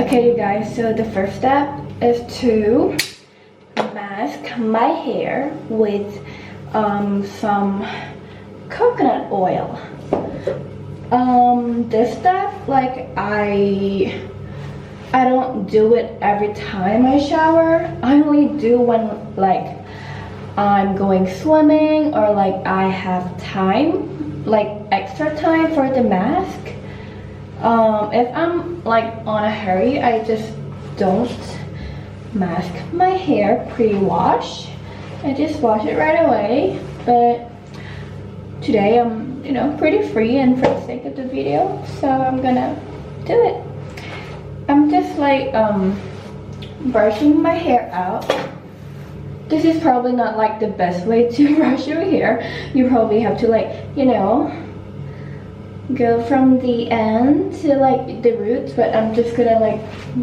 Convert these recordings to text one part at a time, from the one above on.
Okay, you guys, so the first step is to mask my hair with some coconut oil. This step, like I don't do it every time I shower. I only do when like I'm going swimming or like I have time, like extra time for the mask. If I'm like on a hurry, I just don't mask my hair pre-wash. I just wash it right away. But today I'm, you know, pretty free and for the sake of the video, so I'm gonna do it. I'm just like brushing my hair out. This is probably not like the best way to brush your hair. You probably have to like, you know, go from the end to like the roots, but I'm just gonna like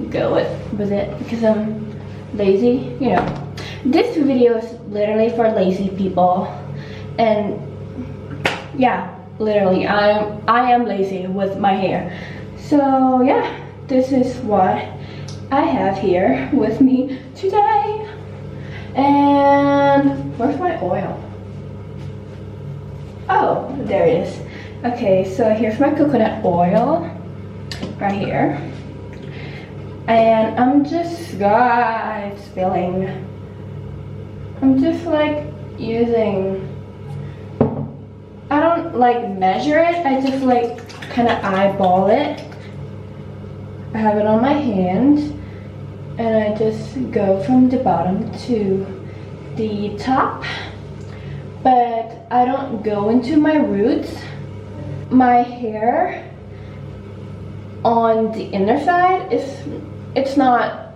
go with it because I'm lazy, you know. This video is literally for lazy people, and yeah, literally I am lazy with my hair. So yeah, this is what I have here with me today. And where's my oil? Oh, there it is. Okay, so here's my coconut oil right here. And I'm just, guys, spilling. I'm just like using, I don't like measure it, I just like kind of eyeball it. I have it on my hand and I just go from the bottom to the top, but I don't go into my roots. My hair on the inner side it's not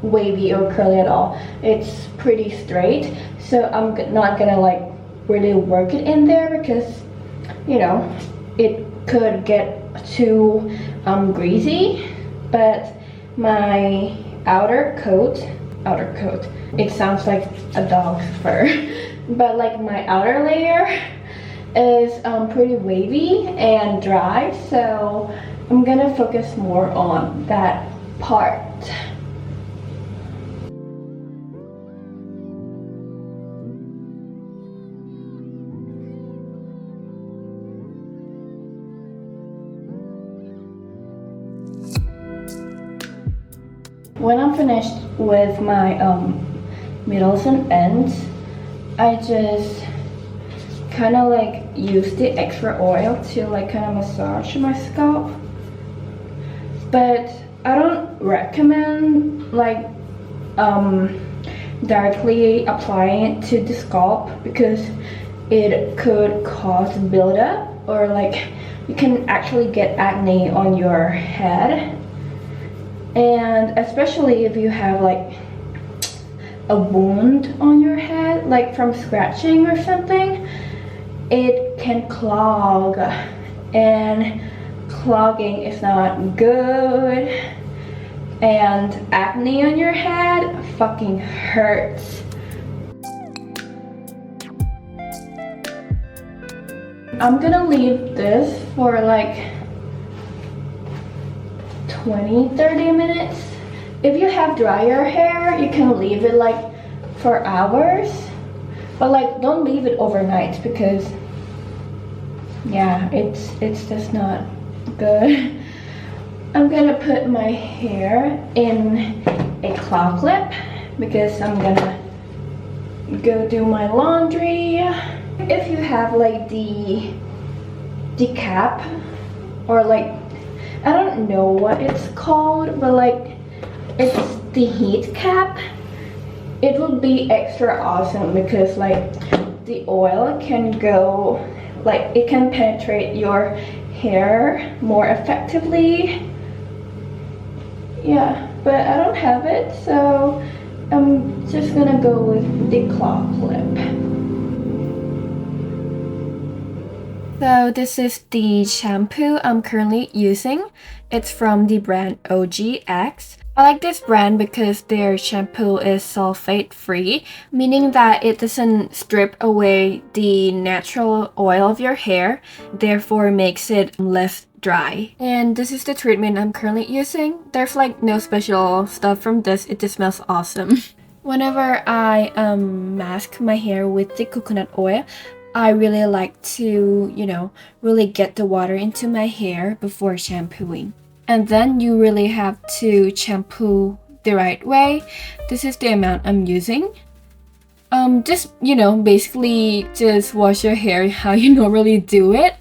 wavy or curly at all. It's pretty straight, so I'm not gonna like really work it in there because, you know, it could get too greasy. But my outer coat, it sounds like a dog's fur, but like my outer layer is pretty wavy and dry, so I'm gonna focus more on that part. When I'm finished with my middles and ends, I just kind of like use the extra oil to like kind of massage my scalp. But I don't recommend like directly applying it to the scalp because it could cause buildup, or like you can actually get acne on your head. And especially if you have like a wound on your head, like from scratching or something, it can clog, and clogging is not good. And acne on your head fucking hurts. I'm gonna leave this for like 20-30 minutes. If you have drier hair, you can leave it like for hours, but like don't leave it overnight because yeah, it's just not good. I'm gonna put my hair in a claw clip because I'm gonna go do my laundry. If you have like the cap, or like I don't know what it's called, but like it's the heat cap, it would be extra awesome because like the oil can go, like it can penetrate your hair more effectively. Yeah, but I don't have it, so I'm just gonna go with the claw clip. So this is the shampoo I'm currently using. It's from the brand OGX. I like this brand because their shampoo is sulfate free, meaning that it doesn't strip away the natural oil of your hair, therefore makes it less dry. And this is the treatment I'm currently using. There's like no special stuff from this, it just smells awesome. Whenever I mask my hair with the coconut oil, I really like to, you know, really get the water into my hair before shampooing. And then you really have to shampoo the right way. This is the amount I'm using. Just, you know, basically just wash your hair how you normally do it.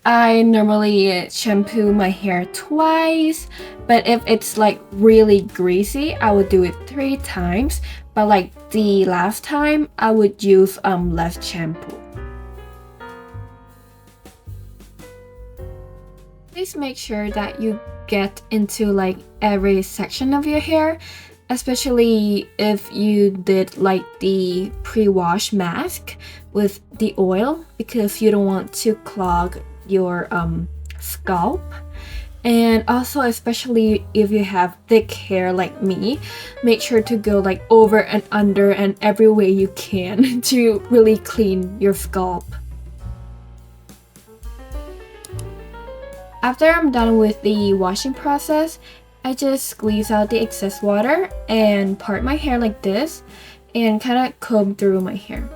I normally shampoo my hair twice, but if it's like really greasy, I would do it 3 times. But like the last time, I would use less shampoo. Please make sure that you get into like every section of your hair, especially if you did like the pre-wash mask with the oil, because you don't want to clog your scalp. And also, especially if you have thick hair like me, make sure to go like over and under and every way you can to really clean your scalp. After I'm done with the washing process, I just squeeze out the excess water and part my hair like this and kind of comb through my hair.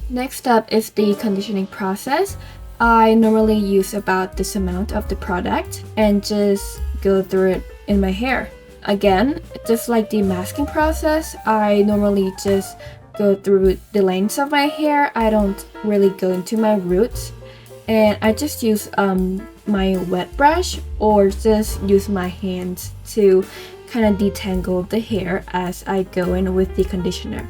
Next up is the conditioning process. I normally use about this amount of the product and just go through it in my hair. Again, just like the masking process, I normally just go through the lengths of my hair. I don't really go into my roots. And I just use my wet brush or just use my hands to kind of detangle the hair as I go in with the conditioner.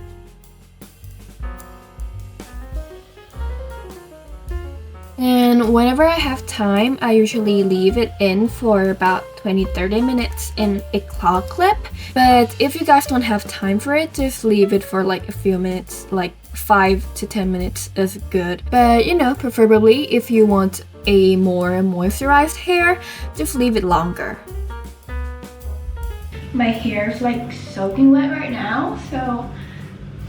And whenever I have time, I usually leave it in for about 20-30 minutes in a claw clip. But if you guys don't have time for it, just leave it for like a few minutes, like 5 to 10 minutes is good. But you know, preferably if you want a more moisturized hair, just leave it longer. My hair is like soaking wet right now, so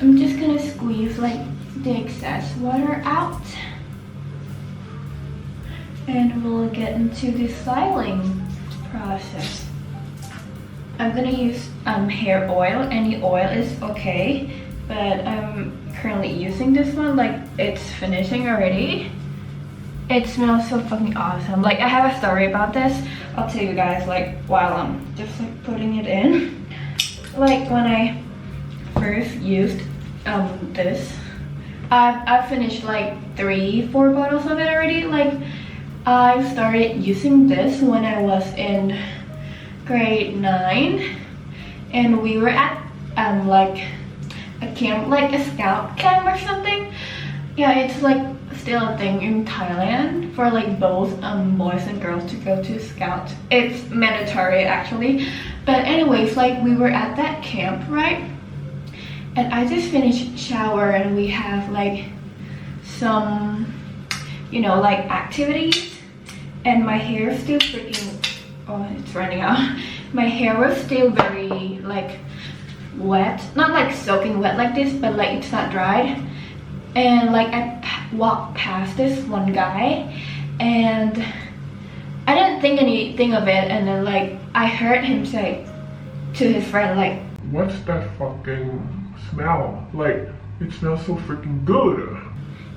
I'm just gonna squeeze like the excess water out. And we'll get into the styling process. I'm gonna use hair oil. Any oil is okay, but I'm currently using this one. Like, it's finishing already. It smells so fucking awesome. Like, I have a story about this. I'll tell you guys like while I'm just like putting it in. Like when I first used this, I've finished like 3-4 bottles of it already. Like, I started using this when I was in grade 9, and we were at like a camp, like a scout camp or something. Yeah, it's like still a thing in Thailand for like both boys and girls to go to scout. It's mandatory actually. But anyways, like we were at that camp, right? And I just finished shower and we have like some, you know, like activities. And my hair is still freaking, oh, it's running out. My hair was still very like wet, not like soaking wet like this, but like it's not dried. And like I walked past this one guy and I didn't think anything of it, and then like I heard him say to his friend like, "What's that fucking smell? Like, it smells so freaking good."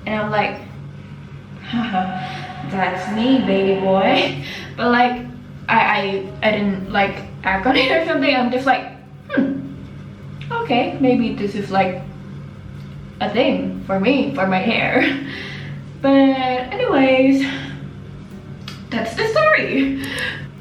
And I'm like, haha, that's me, baby boy. But like I didn't like act on it or something. I'm just like, okay, maybe this is like a thing for me, for my hair. But anyways, that's the story.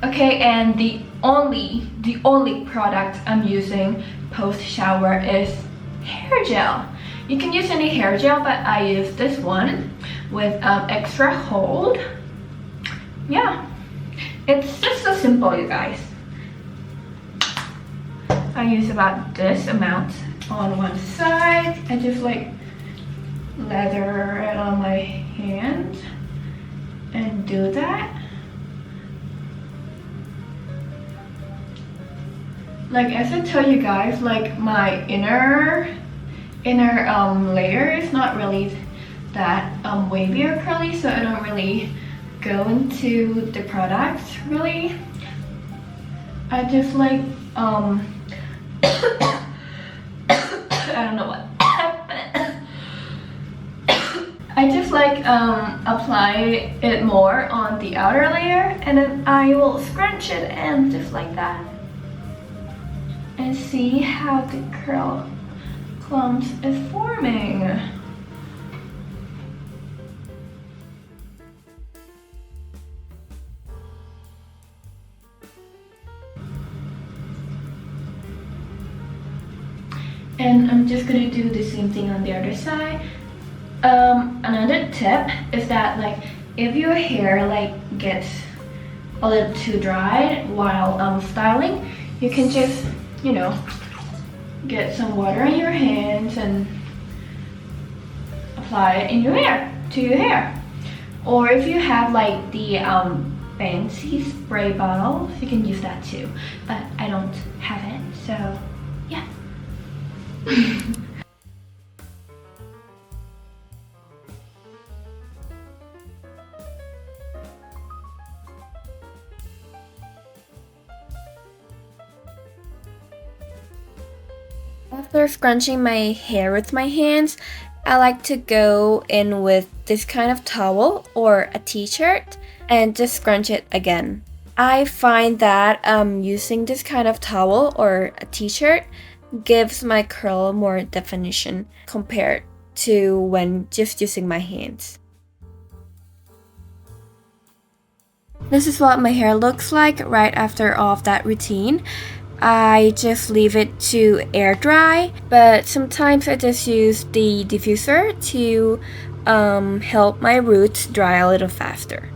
Okay, and the only product I'm using post shower is hair gel. You can use any hair gel, but I use this one with extra hold. Yeah, it's just so simple, you guys. I use about this amount on one side. I just like lather it on my hand and do that. Like as I tell you guys, like my inner layer is not really that wavy or curly, so I don't really go into the products really. I just like I don't know what happened. I just like apply it more on the outer layer, and then I will scrunch it and just like that, and see how the curl clumps is forming. And I'm just gonna do the same thing on the other side. Another tip is that like if your hair like gets a little too dry while styling, you can just, you know, get some water in your hands and apply it in your hair, to your hair. Or if you have like the fancy spray bottles, you can use that too. But I don't have it, so yeah. After scrunching my hair with my hands, I like to go in with this kind of towel or a t-shirt and just scrunch it again. I find that using this kind of towel or a t-shirt gives my curl more definition compared to when just using my hands. This is what my hair looks like right after all of that routine. I just leave it to air dry, but sometimes I just use the diffuser to help my roots dry a little faster.